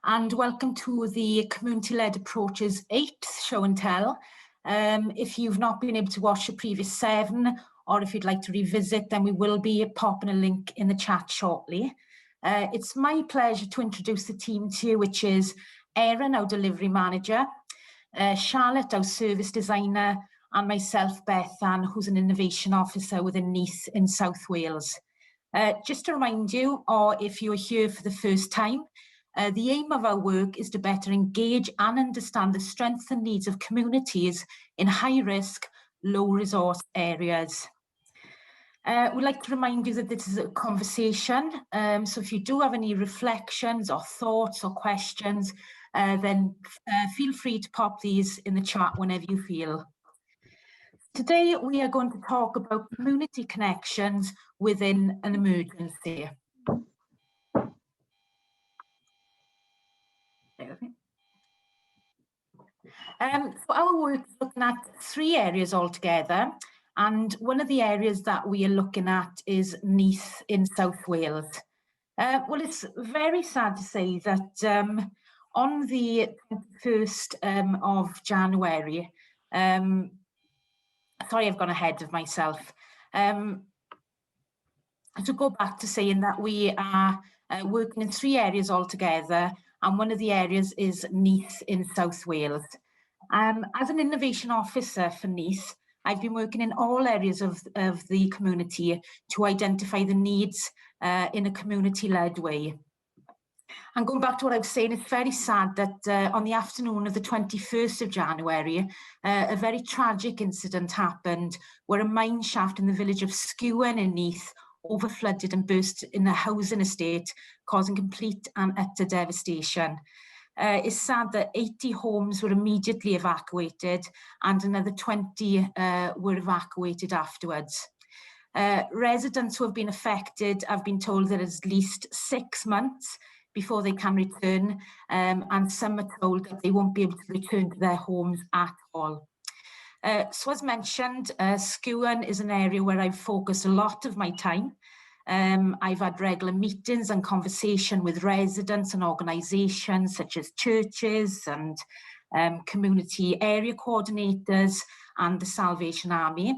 and welcome to the Community-Led Approaches 8th Show and Tell. If you've not been able to watch the previous 7, or if you'd like to revisit, then we will be popping a link in the chat shortly. It's my pleasure to introduce the team to you, which is Erin, our delivery manager, Charlotte, our service designer, and myself, Bethan, who's an innovation officer within Neath in South Wales. Just to remind you, or if you're here for the first time, the aim of our work is to better engage and understand the strengths and needs of communities in high-risk, low-resource areas. We'd like to remind you that this is a conversation, so if you do have any reflections or thoughts or questions, then feel free to pop these in the chat whenever you feel. Today, we are going to talk about community connections within an emergency. So our work is looking at 3 areas altogether, and one of the areas that we are looking at is Neath in South Wales. Well, it's very sad to say that on the 1st of January, sorry, I've gone ahead of myself. To go back to saying that we are working in 3 areas altogether, and one of the areas is Neath in South Wales. As an innovation officer for Neath, I've been working in all areas of the community to identify the needs in a community-led way. And going back to what I was saying, it's very sad that on the afternoon of the 21st of January, a very tragic incident happened where a mine shaft in the village of Skewen in Neath overflooded and burst in a housing estate, causing complete and utter devastation. It's sad that 80 homes were immediately evacuated and another 20 were evacuated afterwards. Residents who have been affected have been told that it's at least 6 months before they can return, and some are told that they won't be able to return to their homes at all. So as mentioned, Skewen is an area where I've focused a lot of my time. I've had regular meetings and conversation with residents and organisations such as churches and community area coordinators and the Salvation Army.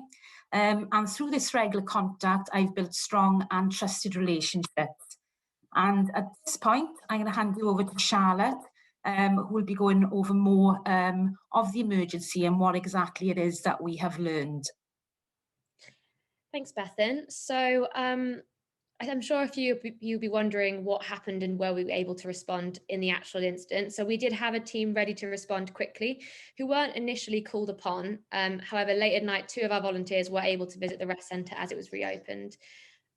And through this regular contact, I've built strong and trusted relationships. And at this point, I'm going to hand you over to Charlotte, who will be going over more of the emergency and what exactly it is that we have learned. Thanks, Bethan. So I'm sure if you'll be wondering what happened and where we were able to respond in the actual instance. So we did have a team ready to respond quickly who weren't initially called upon. However, late at night, 2 of our volunteers were able to visit the rest centre as it was reopened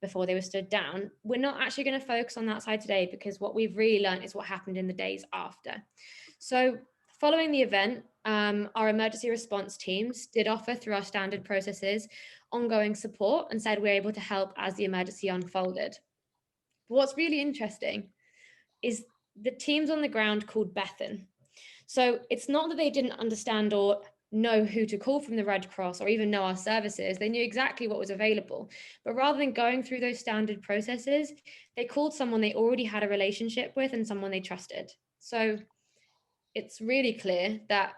before they were stood down. We're not actually going to focus on that side today because what we've really learned is what happened in the days after. So following the event, our emergency response teams did offer through our standard processes ongoing support and said we're able to help as the emergency unfolded. But what's really interesting is the teams on the ground called Bethan. So it's not that they didn't understand or know who to call from the Red Cross or even know our services. They knew exactly what was available. But rather than going through those standard processes, they called someone they already had a relationship with and someone they trusted. So it's really clear that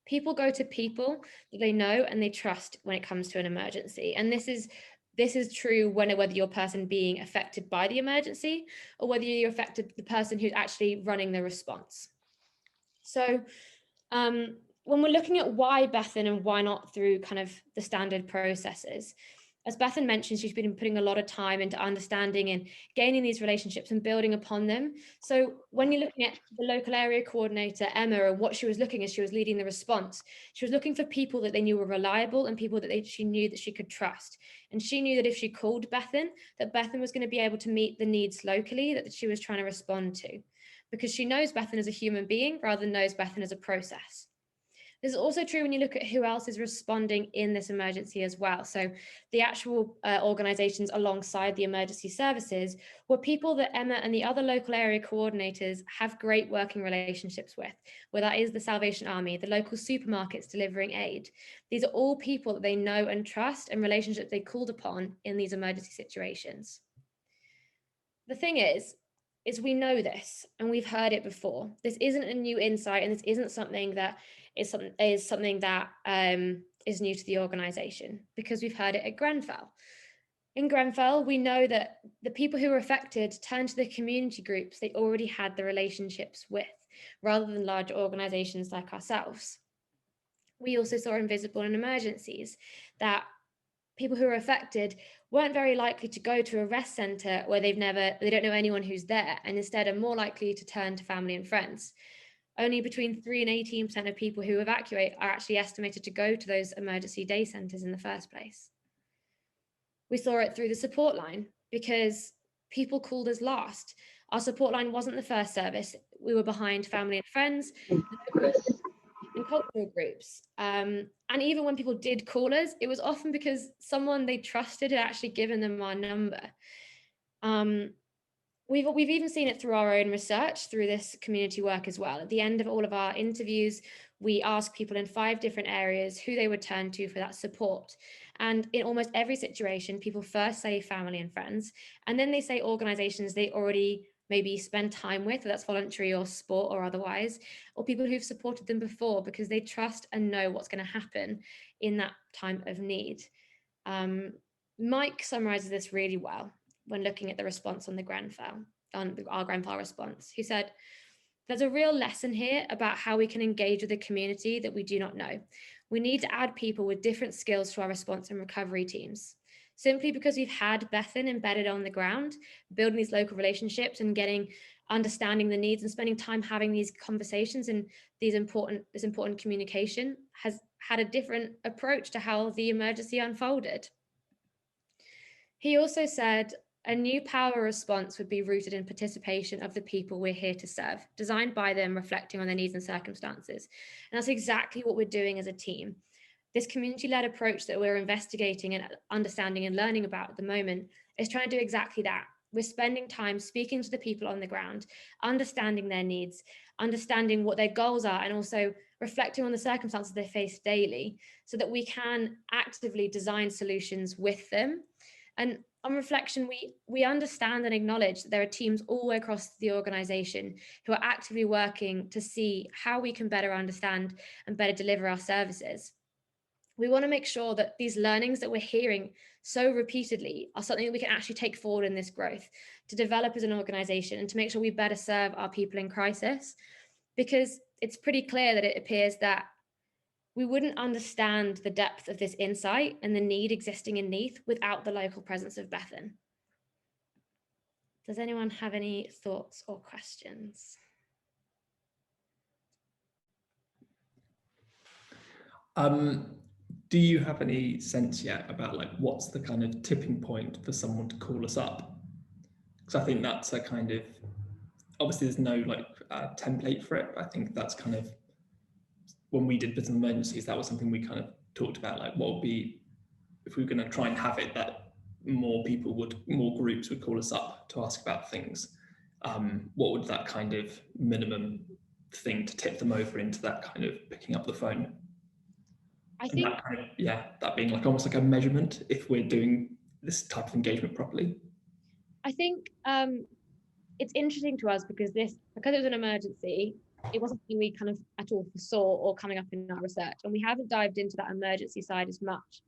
people go to people that they know and they trust when it comes to an emergency. And this is true whether you're a person being affected by the emergency or whether you're affected the person who's actually running the response. So when we're looking at why Bethan and why not through kind of the standard processes, as Bethan mentioned, she's been putting a lot of time into understanding and gaining these relationships and building upon them. So when you're looking at the local area coordinator, Emma, and what she was looking as she was leading the response, she was looking for people that they knew were reliable and people that she knew that she could trust. And she knew that if she called Bethan, that Bethan was going to be able to meet the needs locally that she was trying to respond to, because she knows Bethan as a human being rather than knows Bethan as a process. This is also true when you look at who else is responding in this emergency as well. So the actual organisations alongside the emergency services were people that Emma and the other local area coordinators have great working relationships with, whether that is the Salvation Army, the local supermarkets delivering aid. These are all people that they know and trust and relationships they called upon in these emergency situations. The thing is, is we know this and we've heard it before. This isn't a new insight, and this isn't something that is something that is new to the organisation, because we've heard it at Grenfell. In Grenfell, we know that the people who were affected turned to the community groups they already had the relationships with, rather than large organisations like ourselves. We also saw invisible in emergencies that people who are affected weren't very likely to go to a rest centre where they don't know anyone who's there, and instead are more likely to turn to family and friends. Only between 3 and 18% of people who evacuate are actually estimated to go to those emergency day centres in the first place. We saw it through the support line, because people called us last. Our support line wasn't the first service. We were behind family and friends and cultural groups. And even when people did call us, it was often because someone they trusted had actually given them our number. We've even seen it through our own research, through this community work as well. At the end of all of our interviews, we ask people in 5 different areas who they would turn to for that support. And in almost every situation, people first say family and friends, and then they say organizations they already maybe spend time with, whether that's voluntary or sport or otherwise, or people who've supported them before because they trust and know what's going to happen in that time of need. Mike summarizes this really well when looking at the response on our Grenfell response. He said, "There's a real lesson here about how we can engage with a community that we do not know. We need to add people with different skills to our response and recovery teams. Simply because we've had Bethan embedded on the ground, building these local relationships and understanding the needs and spending time having these conversations and this important communication has had a different approach to how the emergency unfolded." He also said, "A new power response would be rooted in participation of the people we're here to serve, designed by them, reflecting on their needs and circumstances." And that's exactly what we're doing as a team. This community-led approach that we're investigating and understanding and learning about at the moment is trying to do exactly that. We're spending time speaking to the people on the ground, understanding their needs, understanding what their goals are, and also reflecting on the circumstances they face daily so that we can actively design solutions with them. And on reflection, we understand and acknowledge that there are teams all the way across the organisation who are actively working to see how we can better understand and better deliver our services. We want to make sure that these learnings that we're hearing so repeatedly are something that we can actually take forward in this growth, to develop as an organisation and to make sure we better serve our people in crisis, because it's pretty clear that it appears that we wouldn't understand the depth of this insight and the need existing in Neath without the local presence of Bethan. Does anyone have any thoughts or questions? Do you have any sense yet about like what's the kind of tipping point for someone to call us up? Because I think that's a kind of, obviously there's no like template for it. I think that's kind of, when we did business emergencies, that was something we kind of talked about, like what would be, if we were going to try and have it that more groups would call us up to ask about things, what would that kind of minimum thing to tip them over into that kind of picking up the phone? I think that kind of, that being like almost like a measurement if we're doing this type of engagement properly. I think it's interesting to us because it was an emergency, it wasn't something we kind of at all foresaw or coming up in our research, and we haven't dived into that emergency side as much,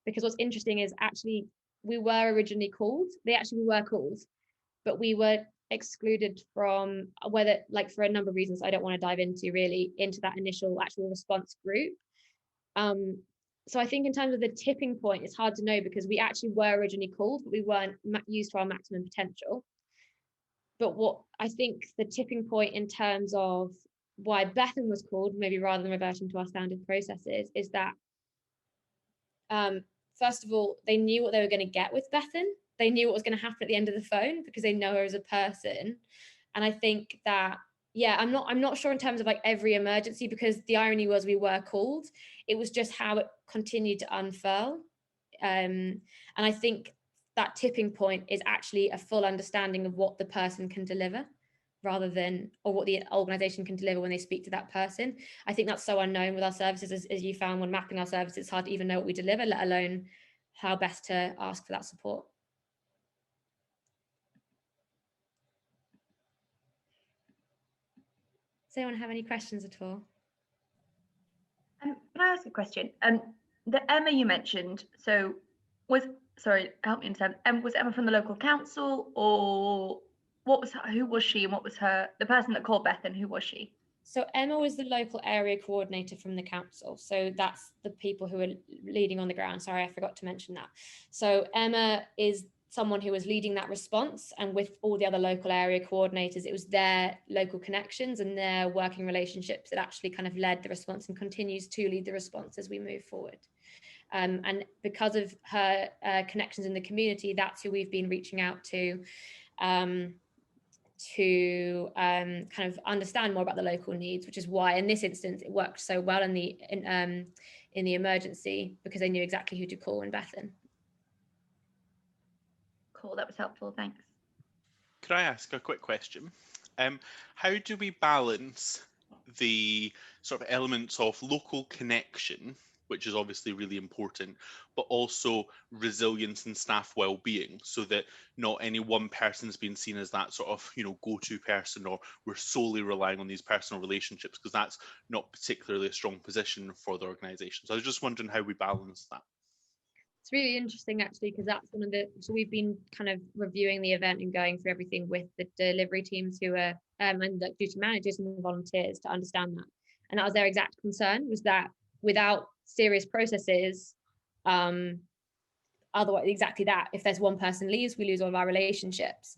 because what's interesting is actually we were originally called, but we were excluded from, whether like for a number of reasons I don't want to dive into really, into that initial actual response group. So I think in terms of the tipping point, it's hard to know because we actually were originally called, but we weren't used to our maximum potential. But what I think the tipping point in terms of why Bethan was called, maybe rather than reverting to our standard processes, is that first of all, they knew what they were going to get with Bethan. They knew what was going to happen at the end of the phone because they know her as a person. And I think that, I'm not sure in terms of like every emergency, because the irony was we were called. It was just how it continued to unfurl. And I think that tipping point is actually a full understanding of what the person can deliver rather than, or what the organization can deliver when they speak to that person. I think that's so unknown with our services, as you found when mapping our services, it's hard to even know what we deliver, let alone how best to ask for that support. Does anyone have any questions at all? Can I ask a question? The Emma you mentioned, so sorry, help me understand. Was Emma from the local council, or who was she, and what was the person that called Beth, and who was she? So Emma was the local area coordinator from the council. So that's the people who are leading on the ground. Sorry, I forgot to mention that. So Emma is someone who was leading that response, and with all the other local area coordinators, it was their local connections and their working relationships that actually kind of led the response and continues to lead the response as we move forward. And because of her connections in the community, that's who we've been reaching out to kind of understand more about the local needs, which is why in this instance it worked so well in the emergency, because they knew exactly who to call in Bethan. Cool, that was helpful, thanks. Could I ask a quick question? How do we balance the sort of elements of local connection, which is obviously really important, but also resilience and staff well-being, so that not any one person's being seen as that sort of, go-to person, or we're solely relying on these personal relationships, because that's not particularly a strong position for the organisation. So I was just wondering how we balance that. It's really interesting, actually, because that's one of so we've been kind of reviewing the event and going through everything with the delivery teams who are and the duty managers and the volunteers to understand that. And that was their exact concern, was that without serious processes, otherwise, exactly that, if there's one person leaves, we lose all of our relationships.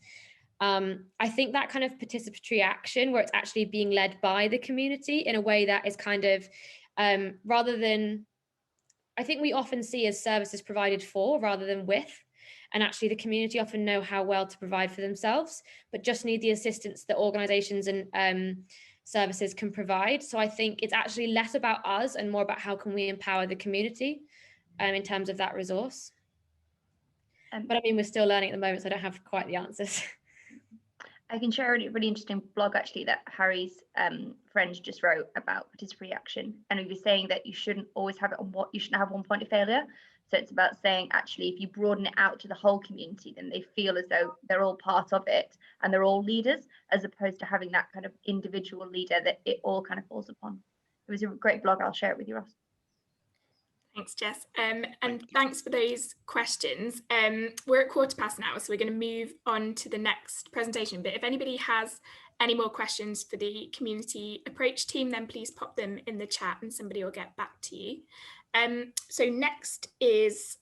I think that kind of participatory action, where it's actually being led by the community in a way that is kind of rather than, I think we often see as services provided for rather than with, and actually the community often know how well to provide for themselves, but just need the assistance that organizations and services can provide. So I think it's actually less about us and more about how can we empower the community in terms of that resource. But I mean, we're still learning at the moment, so I don't have quite the answers. I can share a really interesting blog actually that Harry's friend just wrote about participatory action, and he was saying that you shouldn't always have it on you shouldn't have one point of failure. So it's about saying, actually, if you broaden it out to the whole community, then they feel as though they're all part of it and they're all leaders, as opposed to having that kind of individual leader that it all kind of falls upon. It was a great blog. I'll share it with you, Ross. Thanks, Jess. And thanks for those questions. We're at 1:15 now, so we're going to move on to the next presentation. But if anybody has any more questions for the community approach team, then please pop them in the chat and somebody will get back to you. So next is